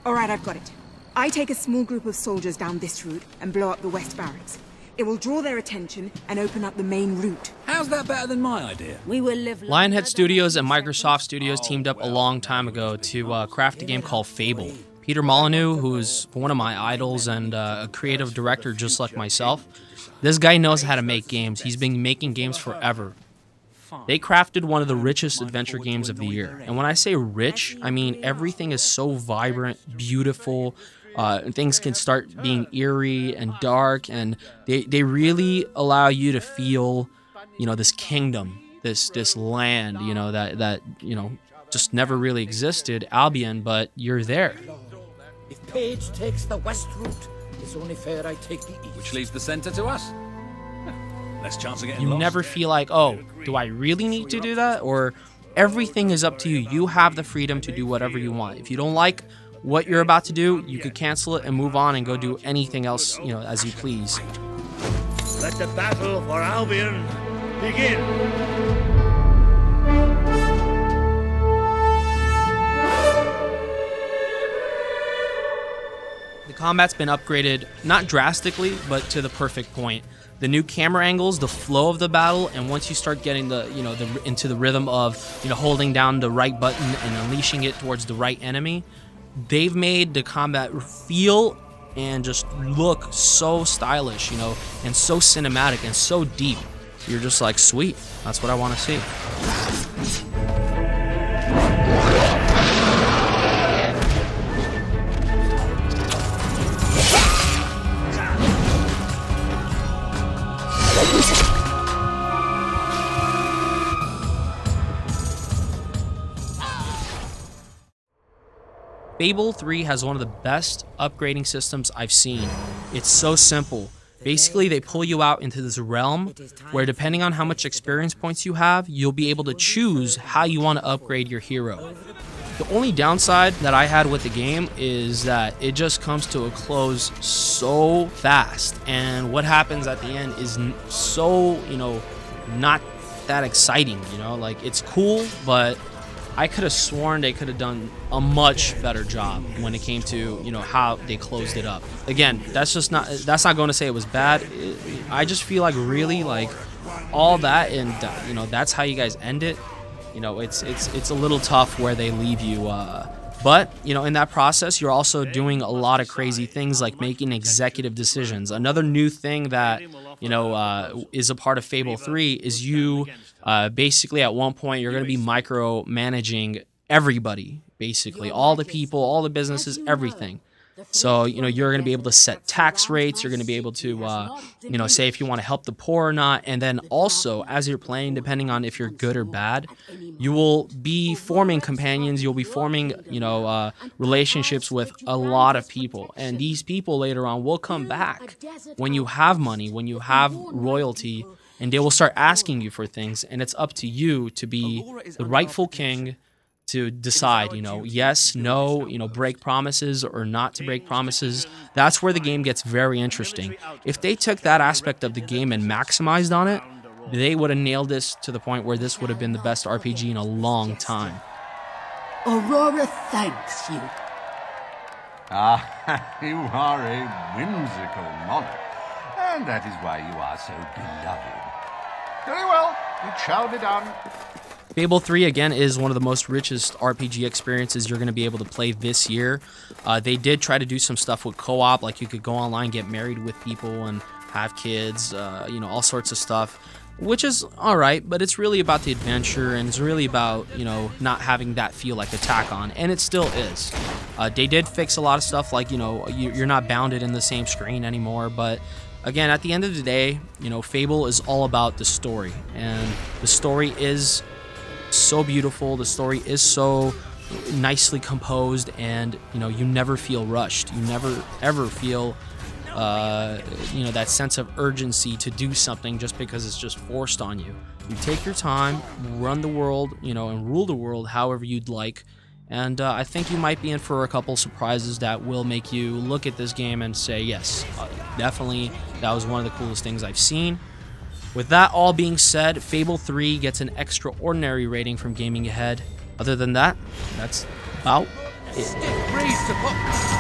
All right, I've got it. I take a small group of soldiers down this route and blow up the west barracks. It will draw their attention and open up the main route. How's that better than my idea? We will live. Lionhead Studios and Microsoft Studios teamed up a long time ago to craft a game called Fable. Peter Molyneux, who's one of my idols and a creative director just like myself, this guy knows how to make games. He's been making games forever. They crafted one of the richest adventure games of the year. And when I say rich, I mean everything is so vibrant, beautiful. Things can start being eerie and dark, and they really allow you to feel, this kingdom, this land, that just never really existed, Albion, but you're there. If Paige takes the west route, it's only fair I take the east. Which leaves the center to us. Less chance of getting You lost. never feel like, oh, do I really need to do that? Or everything is up to you. You have the freedom to do whatever you want. If you don't like what you're about to do, you could cancel it and move on and go do anything else, as you please. Let the battle for Albion begin. The combat's been upgraded, not drastically, but to the perfect point. The new camera angles, the flow of the battle, and once you start getting into the rhythm of holding down the right button and unleashing it towards the right enemy, they've made the combat feel and just look so stylish, and so cinematic and so deep. You're just like, sweet, that's what I want to see. Fable 3 has one of the best upgrading systems I've seen. It's so simple. Basically, they pull you out into this realm where, depending on how much experience points you have, you'll be able to choose how you want to upgrade your hero. The only downside that I had with the game is that it just comes to a close so fast, and what happens at the end is so, not that exciting, like it's cool, but I could have sworn they could have done a much better job when it came to, how they closed it up. Again, that's not going to say it was bad. I just feel like really like all that, and that's how you guys end it. It's a little tough where they leave you. But in that process, you're also doing a lot of crazy things like making executive decisions. Another new thing that is a part of Fable 3 is you basically at one point you're going to be micromanaging everybody, basically all the people, all the businesses, everything. So you're going to be able to set tax rates. You're going to be able to say if you want to help the poor or not. And then also, as you're playing, depending on if you're good or bad, you will be forming companions. You'll be forming relationships with a lot of people, and these people later on will come back when you have money, when you have royalty, and they will start asking you for things. And it's up to you to be the rightful king, to decide, yes, no, break promises or not to break promises. That's where the game gets very interesting. If they took that aspect of the game and maximized on it, they would have nailed this to the point where this would have been the best RPG in a long time. Aurora thanks you. Ah, you are a whimsical monarch, and that is why you are so beloved. Very well, it shall be done. Fable 3, again, is one of the most richest RPG experiences you're going to be able to play this year. They did try to do some stuff with co-op, like you could go online, get married with people, and have kids, all sorts of stuff, which is alright, but it's really about the adventure, and it's really about, not having that feel like a tack on, and it still is. They did fix a lot of stuff, like, you're not bounded in the same screen anymore, but again, at the end of the day, Fable is all about the story, and the story is so beautiful, the story is so nicely composed, and you never feel rushed. You never ever feel that sense of urgency to do something just because it's just forced on you. You take your time, run the world, and rule the world however you'd like, and I think you might be in for a couple surprises that will make you look at this game and say, yes, definitely that was one of the coolest things I've seen. With that all being said, Fable 3 gets an extraordinary rating from Gaming Ahead. Other than that, that's about Stick breeze to put.